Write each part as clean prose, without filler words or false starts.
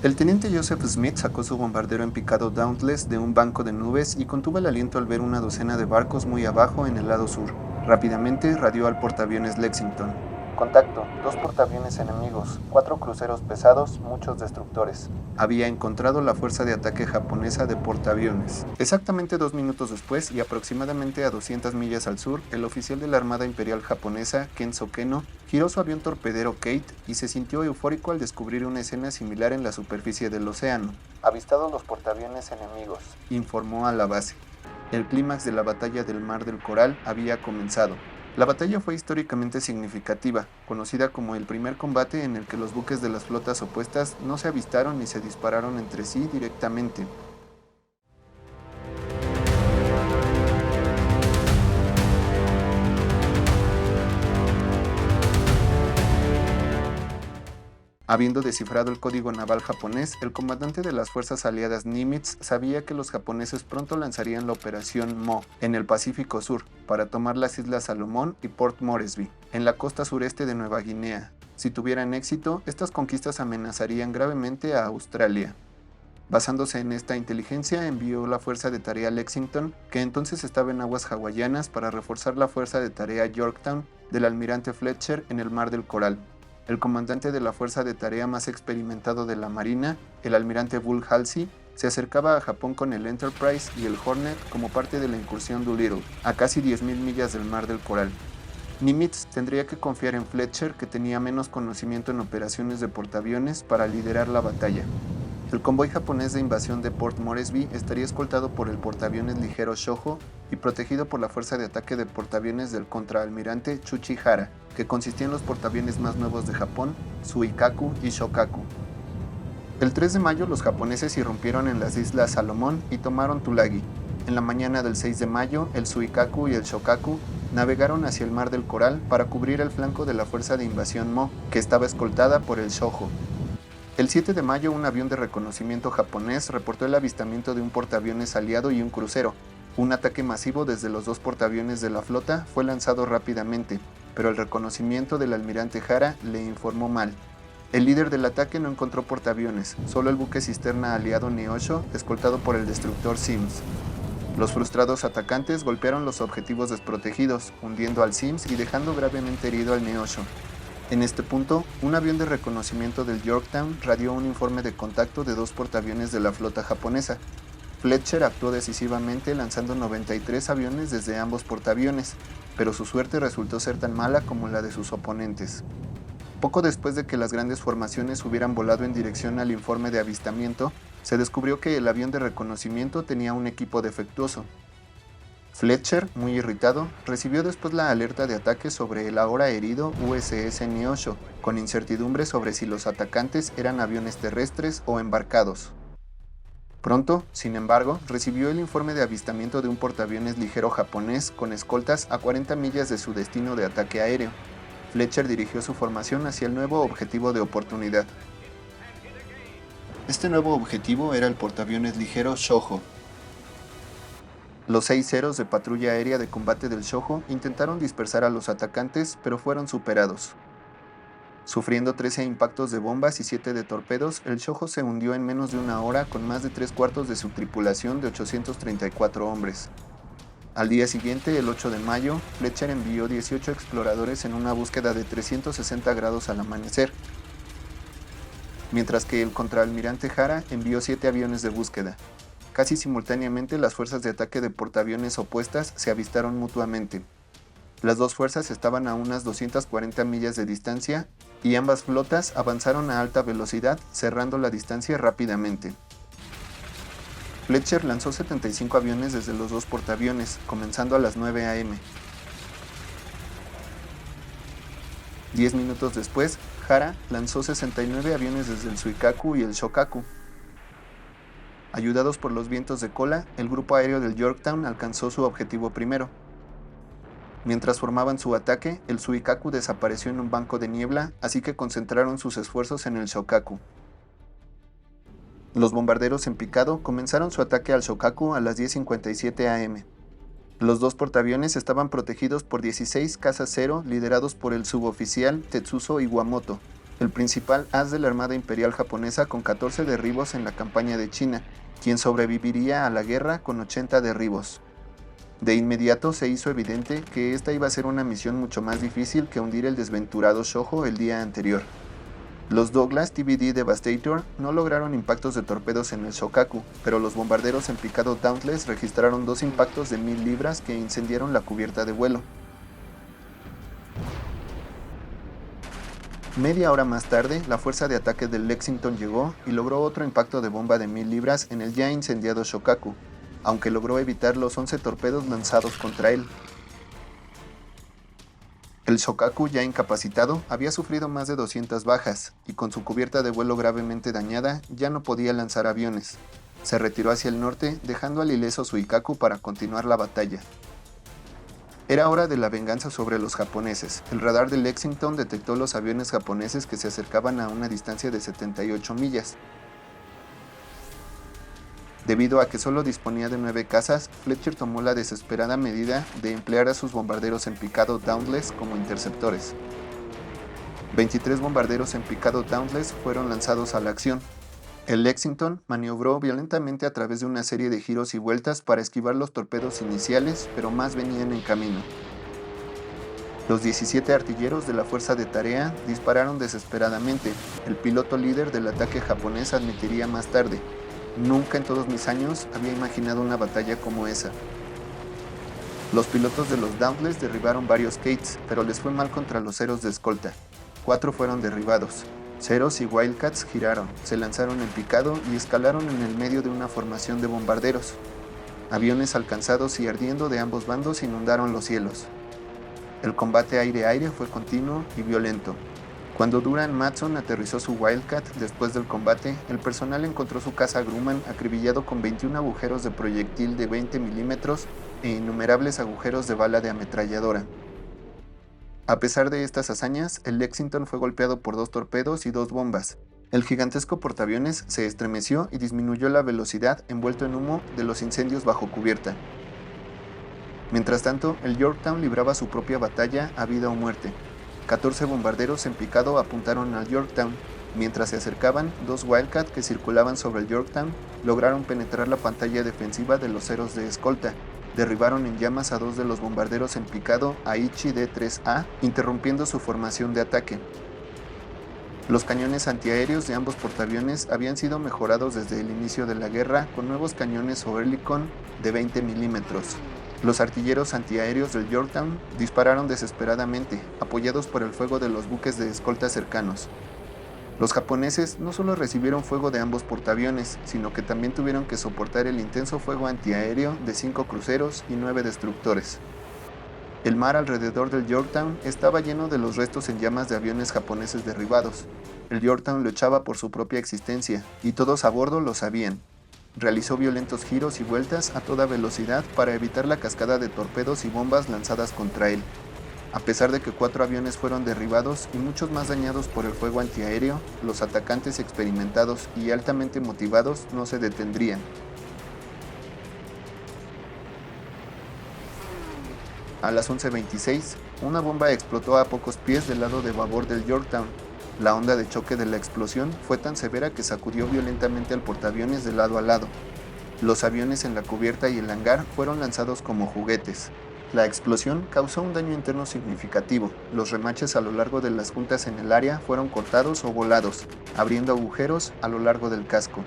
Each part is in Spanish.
El teniente Joseph Smith sacó su bombardero en picado Dauntless de un banco de nubes y contuvo el aliento al ver una docena de barcos muy abajo en el lado sur. Rápidamente radió al portaaviones Lexington. Contacto, 2 portaaviones enemigos, 4 cruceros pesados, muchos destructores. Había encontrado la fuerza de ataque japonesa de portaaviones. Exactamente 2 minutos después y aproximadamente a 200 millas al sur, el oficial de la Armada Imperial Japonesa, Kenzo Keno, giró su avión torpedero Kate y se sintió eufórico al descubrir una escena similar en la superficie del océano. Avistados los portaaviones enemigos, informó a la base. El clímax de la batalla del Mar del Coral había comenzado. La batalla fue históricamente significativa, conocida como el primer combate en el que los buques de las flotas opuestas no se avistaron ni se dispararon entre sí directamente. Habiendo descifrado el código naval japonés, el comandante de las fuerzas aliadas Nimitz sabía que los japoneses pronto lanzarían la operación Mo en el Pacífico Sur para tomar las Islas Salomón y Port Moresby, en la costa sureste de Nueva Guinea. Si tuvieran éxito, estas conquistas amenazarían gravemente a Australia. Basándose en esta inteligencia, envió la fuerza de tarea Lexington, que entonces estaba en aguas hawaianas, para reforzar la fuerza de tarea Yorktown del almirante Fletcher en el Mar del Coral. El comandante de la fuerza de tarea más experimentado de la Marina, el almirante Bull Halsey, se acercaba a Japón con el Enterprise y el Hornet como parte de la incursión Doolittle, a casi 10.000 millas del Mar del Coral. Nimitz tendría que confiar en Fletcher, que tenía menos conocimiento en operaciones de portaaviones, para liderar la batalla. El convoy japonés de invasión de Port Moresby estaría escoltado por el portaaviones ligero Shōjo y protegido por la fuerza de ataque de portaaviones del contraalmirante Tsuchihara, que consistía en los portaaviones más nuevos de Japón, Suikaku y Shokaku. El 3 de mayo los japoneses irrumpieron en las Islas Salomón y tomaron Tulagi. En la mañana del 6 de mayo, el Suikaku y el Shokaku navegaron hacia el Mar del Coral para cubrir el flanco de la fuerza de invasión Mo, que estaba escoltada por el Shōjo. El 7 de mayo, un avión de reconocimiento japonés reportó el avistamiento de un portaaviones aliado y un crucero. Un ataque masivo desde los 2 portaaviones de la flota fue lanzado rápidamente, pero el reconocimiento del almirante Hara le informó mal. El líder del ataque no encontró portaaviones, solo el buque cisterna aliado Neosho, escoltado por el destructor Sims. Los frustrados atacantes golpearon los objetivos desprotegidos, hundiendo al Sims y dejando gravemente herido al Neosho. En este punto, un avión de reconocimiento del Yorktown radió un informe de contacto de 2 portaaviones de la flota japonesa. Fletcher actuó decisivamente lanzando 93 aviones desde ambos portaaviones, pero su suerte resultó ser tan mala como la de sus oponentes. Poco después de que las grandes formaciones hubieran volado en dirección al informe de avistamiento, se descubrió que el avión de reconocimiento tenía un equipo defectuoso. Fletcher, muy irritado, recibió después la alerta de ataque sobre el ahora herido USS Neosho, con incertidumbre sobre si los atacantes eran aviones terrestres o embarcados. Pronto, sin embargo, recibió el informe de avistamiento de un portaaviones ligero japonés con escoltas a 40 millas de su destino de ataque aéreo. Fletcher dirigió su formación hacia el nuevo objetivo de oportunidad. Este nuevo objetivo era el portaaviones ligero Shōjo. Los 6 Zeros de patrulla aérea de combate del Shōjo intentaron dispersar a los atacantes, pero fueron superados. Sufriendo 13 impactos de bombas y 7 de torpedos, el Shōjo se hundió en menos de una hora con más de 3/4 de su tripulación de 834 hombres. Al día siguiente, el 8 de mayo, Fletcher envió 18 exploradores en una búsqueda de 360 grados al amanecer, mientras que el contraalmirante Hara envió 7 aviones de búsqueda. Casi simultáneamente, las fuerzas de ataque de portaaviones opuestas se avistaron mutuamente. Las dos fuerzas estaban a unas 240 millas de distancia y ambas flotas avanzaron a alta velocidad, cerrando la distancia rápidamente. Fletcher lanzó 75 aviones desde los 2 portaaviones, comenzando a las 9 a.m. 10 minutos después, Hara lanzó 69 aviones desde el Suikaku y el Shokaku. Ayudados por los vientos de cola, el grupo aéreo del Yorktown alcanzó su objetivo primero. Mientras formaban su ataque, el Suikaku desapareció en un banco de niebla, así que concentraron sus esfuerzos en el Shokaku. Los bombarderos en picado comenzaron su ataque al Shokaku a las 10:57 am. Los 2 portaaviones estaban protegidos por 16 cazas Zero liderados por el suboficial Tetsuzo Iwamoto. el principal as de la Armada Imperial japonesa con 14 derribos en la campaña de China, quien sobreviviría a la guerra con 80 derribos. De inmediato se hizo evidente que esta iba a ser una misión mucho más difícil que hundir el desventurado Shōjo el día anterior. Los Douglas TBD Devastator no lograron impactos de torpedos en el Shokaku, pero los bombarderos en picado Dauntless registraron 2 impactos de 1000 libras que incendiaron la cubierta de vuelo. Media hora más tarde, la fuerza de ataque del Lexington llegó y logró otro impacto de bomba de 1000 libras en el ya incendiado Shokaku, aunque logró evitar los 11 torpedos lanzados contra él. El Shokaku, ya incapacitado, había sufrido más de 200 bajas, y con su cubierta de vuelo gravemente dañada, ya no podía lanzar aviones. Se retiró hacia el norte, dejando al ileso Suikaku para continuar la batalla. Era hora de la venganza sobre los japoneses. El radar de Lexington detectó los aviones japoneses que se acercaban a una distancia de 78 millas. Debido a que solo disponía de 9 cazas, Fletcher tomó la desesperada medida de emplear a sus bombarderos en picado Dauntless como interceptores. 23 bombarderos en picado Dauntless fueron lanzados a la acción. El Lexington maniobró violentamente a través de una serie de giros y vueltas para esquivar los torpedos iniciales, pero más venían en camino. Los 17 artilleros de la fuerza de tarea dispararon desesperadamente. El piloto líder del ataque japonés admitiría más tarde: "Nunca en todos mis años había imaginado una batalla como esa". Los pilotos de los Dauntless derribaron varios Kates, pero les fue mal contra los Zeros de escolta. 4 fueron derribados. Zeros y Wildcats giraron, se lanzaron en picado y escalaron en el medio de una formación de bombarderos. Aviones alcanzados y ardiendo de ambos bandos inundaron los cielos. El combate aire-aire fue continuo y violento. Cuando Duran Matson aterrizó su Wildcat después del combate, el personal encontró su caza Grumman acribillado con 21 agujeros de proyectil de 20 milímetros e innumerables agujeros de bala de ametralladora. A pesar de estas hazañas, el Lexington fue golpeado por 2 torpedos y 2 bombas. El gigantesco portaaviones se estremeció y disminuyó la velocidad envuelto en humo de los incendios bajo cubierta. Mientras tanto, el Yorktown libraba su propia batalla a vida o muerte. 14 bombarderos en picado apuntaron al Yorktown. Mientras se acercaban, 2 Wildcat que circulaban sobre el Yorktown lograron penetrar la pantalla defensiva de los Zeros de escolta. Derribaron en llamas a 2 de los bombarderos en picado Aichi D-3A, interrumpiendo su formación de ataque. Los cañones antiaéreos de ambos portaaviones habían sido mejorados desde el inicio de la guerra con nuevos cañones Oerlikon de 20 milímetros. Los artilleros antiaéreos del Yorktown dispararon desesperadamente, apoyados por el fuego de los buques de escolta cercanos. Los japoneses no solo recibieron fuego de ambos portaaviones, sino que también tuvieron que soportar el intenso fuego antiaéreo de 5 cruceros y 9 destructores. El mar alrededor del Yorktown estaba lleno de los restos en llamas de aviones japoneses derribados. El Yorktown luchaba por su propia existencia, y todos a bordo lo sabían. Realizó violentos giros y vueltas a toda velocidad para evitar la cascada de torpedos y bombas lanzadas contra él. A pesar de que 4 aviones fueron derribados y muchos más dañados por el fuego antiaéreo, los atacantes experimentados y altamente motivados no se detendrían. A las 11:26, una bomba explotó a pocos pies del lado de babor del Yorktown. La onda de choque de la explosión fue tan severa que sacudió violentamente al portaaviones de lado a lado. Los aviones en la cubierta y el hangar fueron lanzados como juguetes. La explosión causó un daño interno significativo. Los remaches a lo largo de las juntas en el área fueron cortados o volados, abriendo agujeros a lo largo del casco.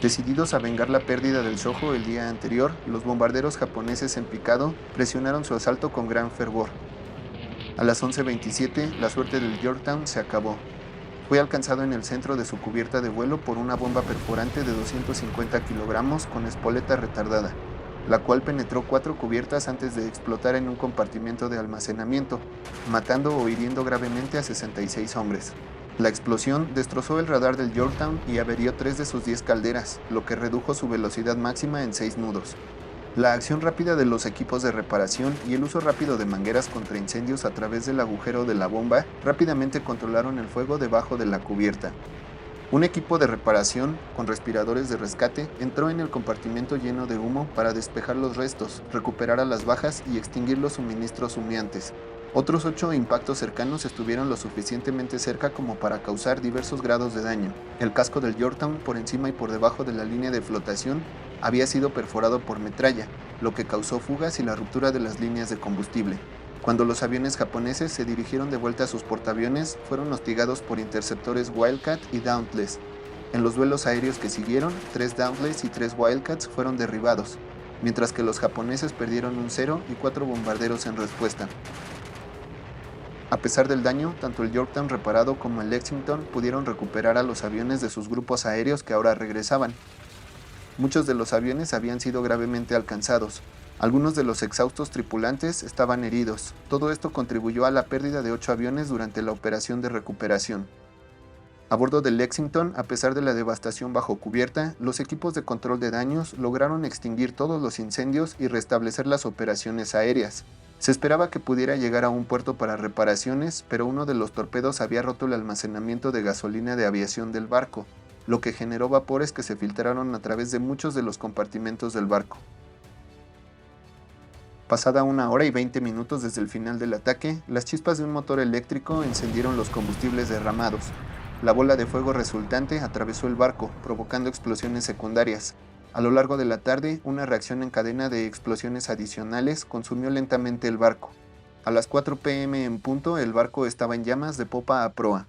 Decididos a vengar la pérdida del Shōjo el día anterior, los bombarderos japoneses en picado presionaron su asalto con gran fervor. A las 11:27, la suerte del Yorktown se acabó. Fue alcanzado en el centro de su cubierta de vuelo por una bomba perforante de 250 kilogramos con espoleta retardada, la cual penetró 4 cubiertas antes de explotar en un compartimento de almacenamiento, matando o hiriendo gravemente a 66 hombres. La explosión destrozó el radar del Yorktown y averió 3 de sus 10 calderas, lo que redujo su velocidad máxima en 6 nudos. La acción rápida de los equipos de reparación y el uso rápido de mangueras contra incendios a través del agujero de la bomba rápidamente controlaron el fuego debajo de la cubierta. Un equipo de reparación, con respiradores de rescate, entró en el compartimento lleno de humo para despejar los restos, recuperar a las bajas y extinguir los suministros humeantes. Otros 8 impactos cercanos estuvieron lo suficientemente cerca como para causar diversos grados de daño. El casco del Yorktown, por encima y por debajo de la línea de flotación, había sido perforado por metralla, lo que causó fugas y la ruptura de las líneas de combustible. Cuando los aviones japoneses se dirigieron de vuelta a sus portaaviones, fueron hostigados por interceptores Wildcat y Dauntless. En los duelos aéreos que siguieron, 3 Dauntless y 3 Wildcats fueron derribados, mientras que los japoneses perdieron un 0 y 4 bombarderos en respuesta. A pesar del daño, tanto el Yorktown reparado como el Lexington pudieron recuperar a los aviones de sus grupos aéreos que ahora regresaban. Muchos de los aviones habían sido gravemente alcanzados. Algunos de los exhaustos tripulantes estaban heridos. Todo esto contribuyó a la pérdida de 8 aviones durante la operación de recuperación. A bordo del Lexington, a pesar de la devastación bajo cubierta, los equipos de control de daños lograron extinguir todos los incendios y restablecer las operaciones aéreas. Se esperaba que pudiera llegar a un puerto para reparaciones, pero uno de los torpedos había roto el almacenamiento de gasolina de aviación del barco, lo que generó vapores que se filtraron a través de muchos de los compartimentos del barco. Pasada 1 hora y 20 minutos desde el final del ataque, las chispas de un motor eléctrico encendieron los combustibles derramados. La bola de fuego resultante atravesó el barco, provocando explosiones secundarias. A lo largo de la tarde, una reacción en cadena de explosiones adicionales consumió lentamente el barco. A las 4 p.m. en punto, el barco estaba en llamas de popa a proa.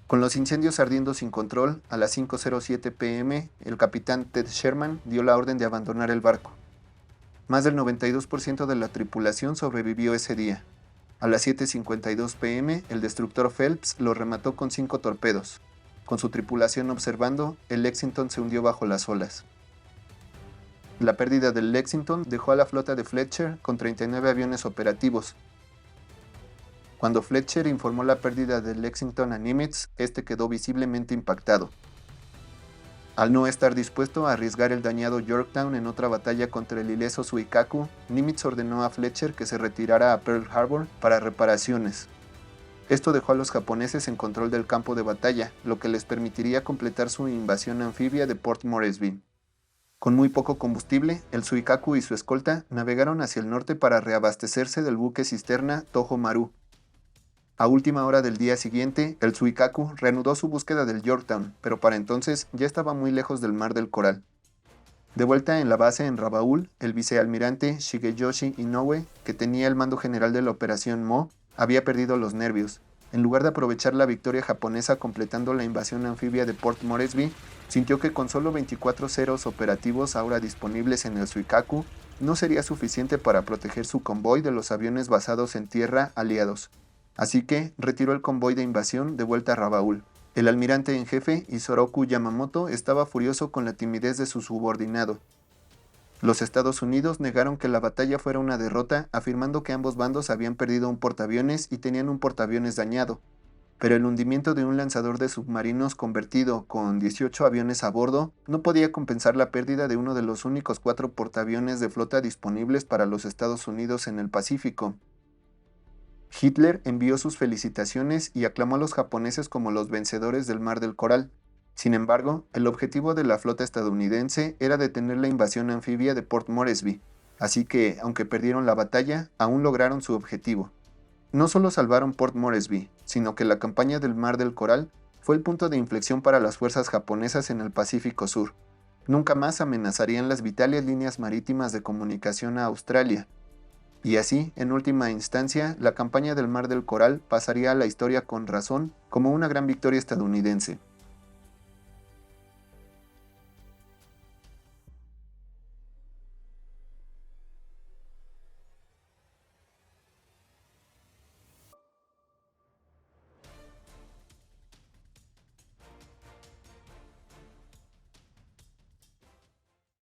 Con los incendios ardiendo sin control, a las 5:07 p.m., el capitán Ted Sherman dio la orden de abandonar el barco. Más del 92% de la tripulación sobrevivió ese día. A las 7:52 p.m., el destructor Phelps lo remató con 5 torpedos. Con su tripulación observando, el Lexington se hundió bajo las olas. La pérdida del Lexington dejó a la flota de Fletcher con 39 aviones operativos. Cuando Fletcher informó la pérdida del Lexington a Nimitz, este quedó visiblemente impactado. Al no estar dispuesto a arriesgar el dañado Yorktown en otra batalla contra el ileso Suikaku, Nimitz ordenó a Fletcher que se retirara a Pearl Harbor para reparaciones. Esto dejó a los japoneses en control del campo de batalla, lo que les permitiría completar su invasión anfibia de Port Moresby. Con muy poco combustible, el Suikaku y su escolta navegaron hacia el norte para reabastecerse del buque cisterna Toho Maru. A última hora del día siguiente, el Suikaku reanudó su búsqueda del Yorktown, pero para entonces ya estaba muy lejos del Mar del Coral. De vuelta en la base en Rabaul, el vicealmirante Shigeyoshi Inoue, que tenía el mando general de la operación Mo, había perdido los nervios. En lugar de aprovechar la victoria japonesa completando la invasión anfibia de Port Moresby, sintió que con solo 24 ceros operativos ahora disponibles en el Suikaku, no sería suficiente para proteger su convoy de los aviones basados en tierra aliados. Así que retiró el convoy de invasión de vuelta a Rabaul. El almirante en jefe, Isoroku Yamamoto, estaba furioso con la timidez de su subordinado. Los Estados Unidos negaron que la batalla fuera una derrota, afirmando que ambos bandos habían perdido un portaaviones y tenían un portaaviones dañado. Pero el hundimiento de un lanzador de submarinos convertido con 18 aviones a bordo no podía compensar la pérdida de uno de los únicos 4 portaaviones de flota disponibles para los Estados Unidos en el Pacífico. Hitler envió sus felicitaciones y aclamó a los japoneses como los vencedores del Mar del Coral. Sin embargo, el objetivo de la flota estadounidense era detener la invasión anfibia de Port Moresby, así que, aunque perdieron la batalla, aún lograron su objetivo. No solo salvaron Port Moresby, sino que la campaña del Mar del Coral fue el punto de inflexión para las fuerzas japonesas en el Pacífico Sur. Nunca más amenazarían las vitales líneas marítimas de comunicación a Australia. Y así, en última instancia, la campaña del Mar del Coral pasaría a la historia con razón como una gran victoria estadounidense.